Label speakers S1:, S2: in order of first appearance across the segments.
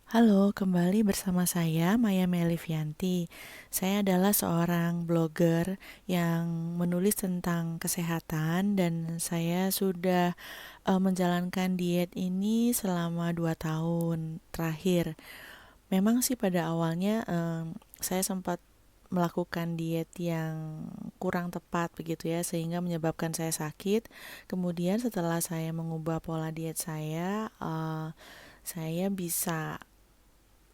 S1: Halo, kembali bersama saya Maya Melivianti. Saya adalah seorang blogger yang menulis tentang kesehatan dan saya sudah menjalankan diet ini selama 2 tahun terakhir. Memang sih pada awalnya saya sempat melakukan diet yang kurang tepat begitu ya sehingga menyebabkan saya sakit. Kemudian setelah saya mengubah pola diet saya bisa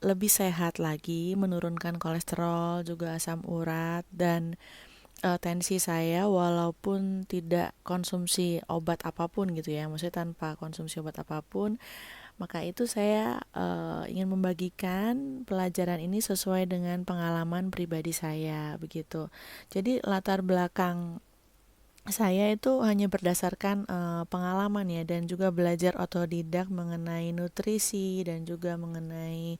S1: lebih sehat lagi, menurunkan kolesterol, juga asam urat, dan tensi saya walaupun tidak konsumsi obat apapun gitu ya, maksudnya tanpa konsumsi obat apapun, maka itu saya ingin membagikan pelajaran ini sesuai dengan pengalaman pribadi saya begitu. Jadi latar belakang saya itu hanya berdasarkan pengalaman ya dan juga belajar otodidak mengenai nutrisi dan juga mengenai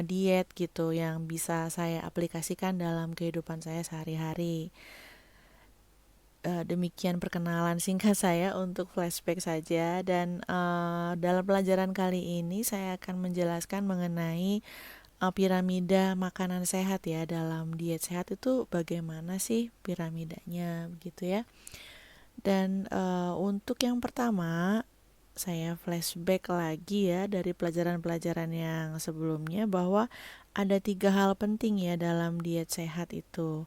S1: diet gitu yang bisa saya aplikasikan dalam kehidupan saya sehari-hari. Demikian perkenalan singkat saya untuk flashback saja dan dalam pelajaran kali ini saya akan menjelaskan mengenai piramida makanan sehat ya dalam diet sehat itu bagaimana sih piramidanya begitu ya. Dan untuk yang pertama, saya flashback lagi ya dari pelajaran-pelajaran yang sebelumnya bahwa ada 3 hal penting ya dalam diet sehat itu.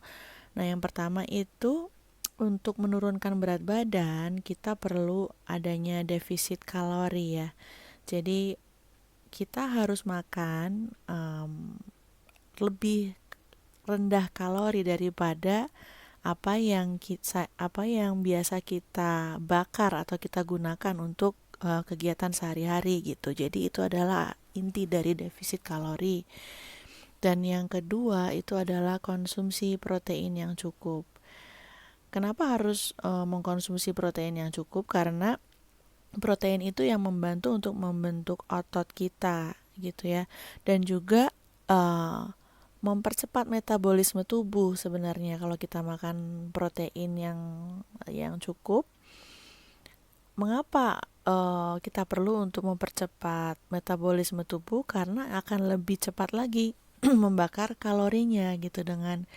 S1: Nah, yang pertama itu untuk menurunkan berat badan kita perlu adanya defisit kalori ya. Jadi kita harus makan lebih rendah kalori daripada apa yang biasa kita bakar atau kita gunakan untuk kegiatan sehari-hari gitu. Jadi itu adalah inti dari defisit kalori. Dan yang kedua itu adalah konsumsi protein yang cukup. Kenapa harus mengkonsumsi protein yang cukup? Karena protein itu yang membantu untuk membentuk otot kita gitu ya. Dan juga uh, mempercepat metabolisme tubuh sebenarnya kalau kita makan protein yang cukup. Mengapa kita perlu untuk mempercepat metabolisme tubuh? Karena akan lebih cepat lagi membakar kalorinya gitu. Dengan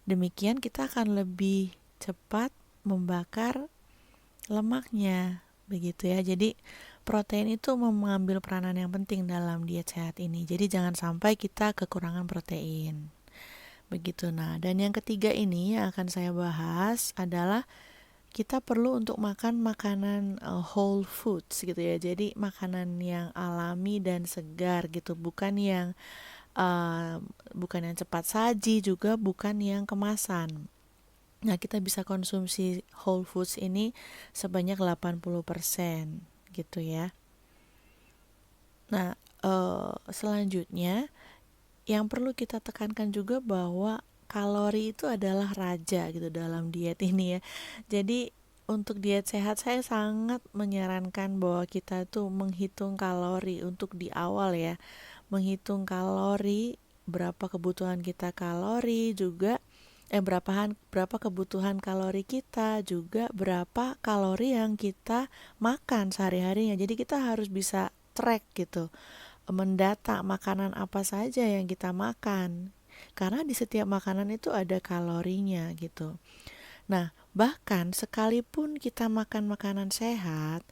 S1: demikian kita akan lebih cepat membakar lemaknya begitu ya. Jadi protein itu mengambil peranan yang penting dalam diet sehat ini. Jadi jangan sampai kita kekurangan protein. Begitu. Nah, dan yang ketiga ini yang akan saya bahas adalah kita perlu untuk makan makanan whole foods gitu ya. Jadi makanan yang alami dan segar gitu, uh, bukan yang cepat saji juga bukan yang kemasan. Nah, kita bisa konsumsi whole foods ini sebanyak 80% gitu ya. Nah, selanjutnya yang perlu kita tekankan juga bahwa kalori itu adalah raja gitu dalam diet ini ya. Jadi untuk diet sehat saya sangat menyarankan bahwa kita tuh menghitung kalori untuk di awal ya. Menghitung kalori, berapa kebutuhan kita kalori juga berapa kebutuhan kalori kita juga berapa kalori yang kita makan sehari-harinya. Jadi kita harus bisa track gitu, mendata makanan apa saja yang kita makan. Karena di setiap makanan itu ada kalorinya gitu. Nah, bahkan sekalipun kita makan makanan sehat,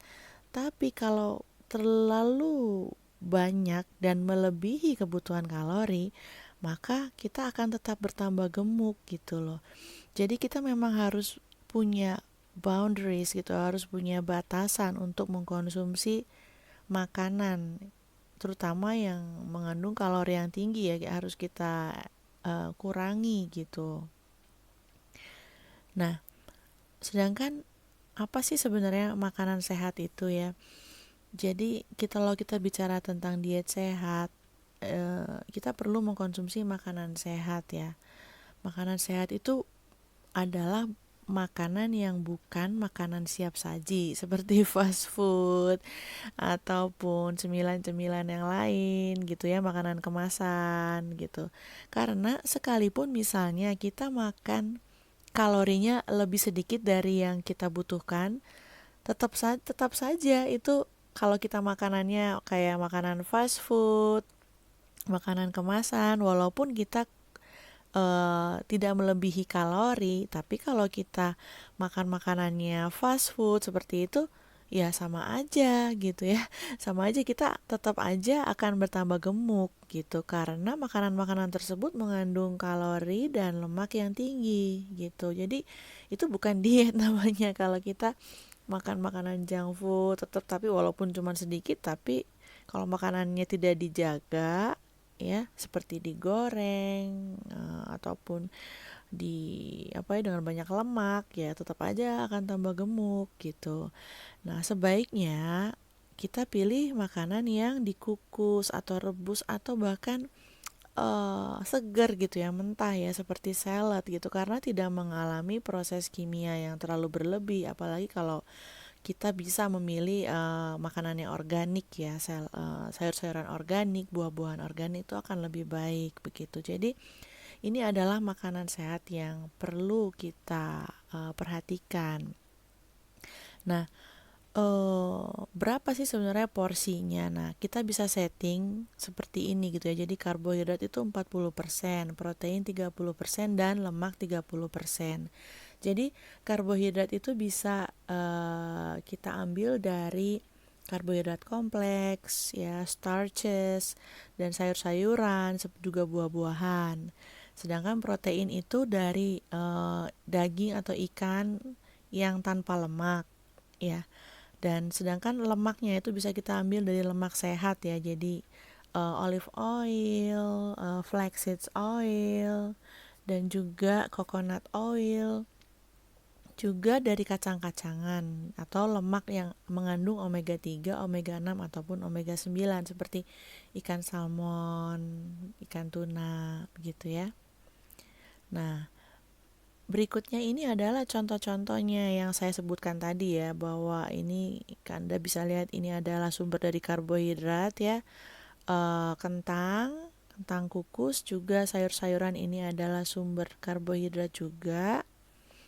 S1: tapi kalau terlalu banyak dan melebihi kebutuhan kalori, maka kita akan tetap bertambah gemuk gitu loh. Jadi kita memang harus punya boundaries gitu, harus punya batasan untuk mengkonsumsi makanan terutama yang mengandung kalori yang tinggi ya harus kita kurangi gitu. Nah, sedangkan apa sih sebenarnya makanan sehat itu ya? Jadi kalau kita bicara tentang diet sehat, kita perlu mengkonsumsi makanan sehat ya. Makanan sehat itu adalah makanan yang bukan makanan siap saji seperti fast food ataupun cemilan-cemilan yang lain gitu ya, makanan kemasan gitu. Karena sekalipun misalnya kita makan kalorinya lebih sedikit dari yang kita butuhkan, tetap saja itu kalau kita makanannya kayak makanan fast food makanan kemasan walaupun kita tidak melebihi kalori, tapi kalau kita makan makanannya fast food seperti itu, ya sama aja gitu ya. Sama aja kita tetap aja akan bertambah gemuk gitu karena makanan-makanan tersebut mengandung kalori dan lemak yang tinggi gitu. Jadi itu bukan diet namanya kalau kita makan makanan junk food tetap, tapi walaupun cuma sedikit, tapi kalau makanannya tidak dijaga ya seperti digoreng ataupun di apa ya dengan banyak lemak ya tetap aja akan tambah gemuk gitu. Nah, sebaiknya kita pilih makanan yang dikukus atau rebus atau bahkan segar gitu ya, mentah ya seperti salad gitu karena tidak mengalami proses kimia yang terlalu berlebih apalagi kalau kita bisa memilih makanan yang organik ya, sayur-sayuran organik, buah-buahan organik itu akan lebih baik begitu. Jadi ini adalah makanan sehat yang perlu kita perhatikan. Nah, berapa sih sebenarnya porsinya? Nah, kita bisa setting seperti ini gitu ya. Jadi karbohidrat itu 40%, protein 30% dan lemak 30%. Jadi karbohidrat itu bisa kita ambil dari karbohidrat kompleks ya, starches dan sayur-sayuran juga buah-buahan. Sedangkan protein itu dari daging atau ikan yang tanpa lemak ya. Dan sedangkan lemaknya itu bisa kita ambil dari lemak sehat ya. Jadi olive oil, flaxseed oil, dan juga coconut oil, juga dari kacang-kacangan atau lemak yang mengandung omega 3, omega 6 ataupun omega 9 seperti ikan salmon, ikan tuna begitu ya. Nah, berikutnya ini adalah contoh-contohnya yang saya sebutkan tadi ya, bahwa ini Anda bisa lihat ini adalah sumber dari karbohidrat ya. Kentang kukus juga sayur-sayuran ini adalah sumber karbohidrat juga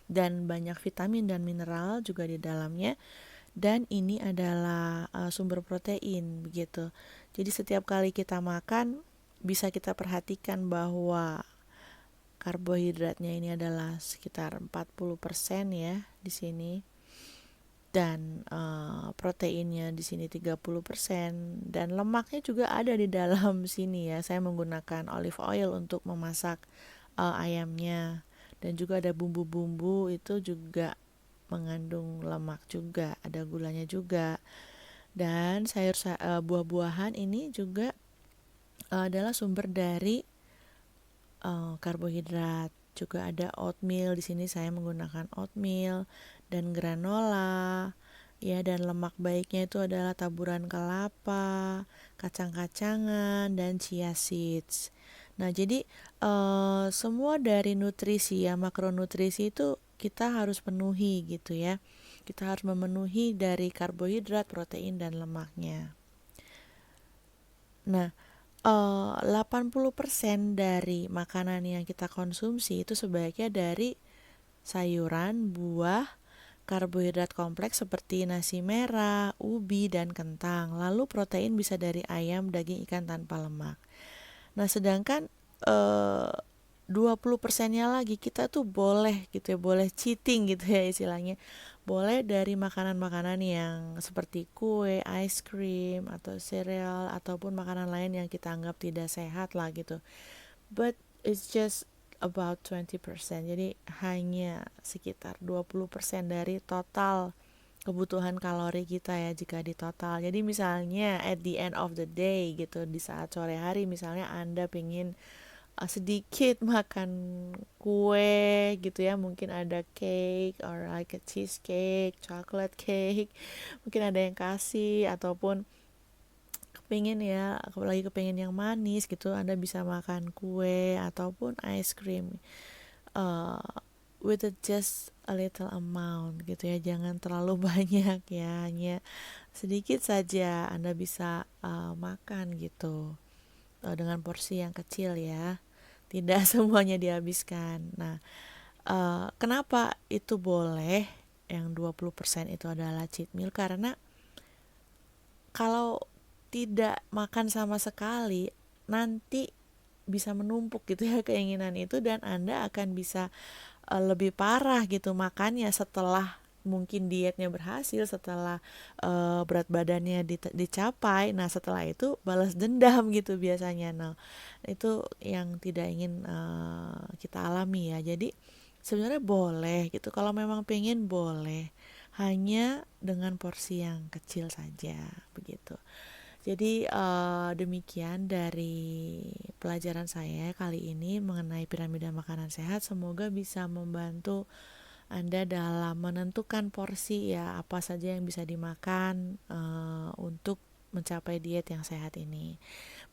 S1: dan banyak vitamin dan mineral juga di dalamnya. Dan ini adalah sumber protein begitu. Jadi setiap kali kita makan bisa kita perhatikan bahwa karbohidratnya ini adalah sekitar 40% ya di sini dan proteinnya di sini 30% dan lemaknya juga ada di dalam sini ya. Saya menggunakan olive oil untuk memasak ayamnya dan juga ada bumbu-bumbu itu juga mengandung lemak juga, ada gulanya juga. Dan buah-buahan ini juga adalah sumber dari karbohidrat. Juga ada oatmeal, di sini saya menggunakan oatmeal dan granola ya, dan lemak baiknya itu adalah taburan kelapa, kacang-kacangan dan chia seeds. Nah, jadi semua dari nutrisi ya, makronutrisi itu kita harus penuhi gitu ya. Kita harus memenuhi dari karbohidrat, protein dan lemaknya. Nah, 80% dari makanan yang kita konsumsi itu sebaiknya dari sayuran, buah, karbohidrat kompleks seperti nasi merah, ubi, dan kentang. Lalu protein bisa dari ayam, daging, ikan tanpa lemak. Nah, sedangkan 20%-nya lagi kita tuh boleh gitu ya, boleh cheating gitu ya istilahnya. Boleh dari makanan-makanan yang seperti kue, ice cream, atau cereal, ataupun makanan lain yang kita anggap tidak sehat lah gitu. But it's just about 20%. Jadi hanya sekitar 20% dari total kebutuhan kalori kita ya jika di total. Jadi misalnya at the end of the day gitu, di saat sore hari misalnya Anda pengen sedikit makan kue gitu ya, mungkin ada cake or like a cheesecake, chocolate cake, mungkin ada yang kasih ataupun kepingin ya, apalagi kepingin yang manis gitu, Anda bisa makan kue ataupun ice cream uh, with just a little amount gitu ya, jangan terlalu banyak ya, hanya sedikit saja Anda bisa makan gitu dengan porsi yang kecil ya, tidak semuanya dihabiskan. Nah, kenapa itu boleh yang 20% itu adalah cheat meal? Karena kalau tidak makan sama sekali nanti bisa menumpuk gitu ya keinginan itu, dan Anda akan bisa lebih parah gitu makannya setelah mungkin dietnya berhasil, setelah berat badannya dicapai. Nah, setelah itu balas dendam gitu biasanya. Nah, itu yang tidak ingin kita alami ya. Jadi sebenarnya boleh gitu, kalau memang pengen boleh, hanya dengan porsi yang kecil saja begitu. Jadi demikian dari pelajaran saya kali ini mengenai piramida makanan sehat. Semoga bisa membantu Anda dalam menentukan porsi ya, apa saja yang bisa dimakan untuk mencapai diet yang sehat ini.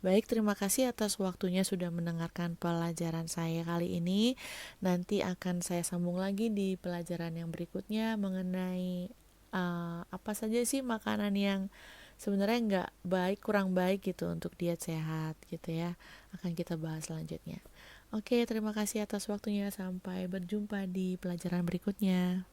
S1: Baik, terima kasih atas waktunya sudah mendengarkan pelajaran saya kali ini. Nanti akan saya sambung lagi di pelajaran yang berikutnya mengenai apa saja sih makanan yang sebenarnya nggak baik, kurang baik gitu untuk diet sehat gitu ya. Akan kita bahas selanjutnya. Oke, terima kasih atas waktunya. Sampai berjumpa di pelajaran berikutnya.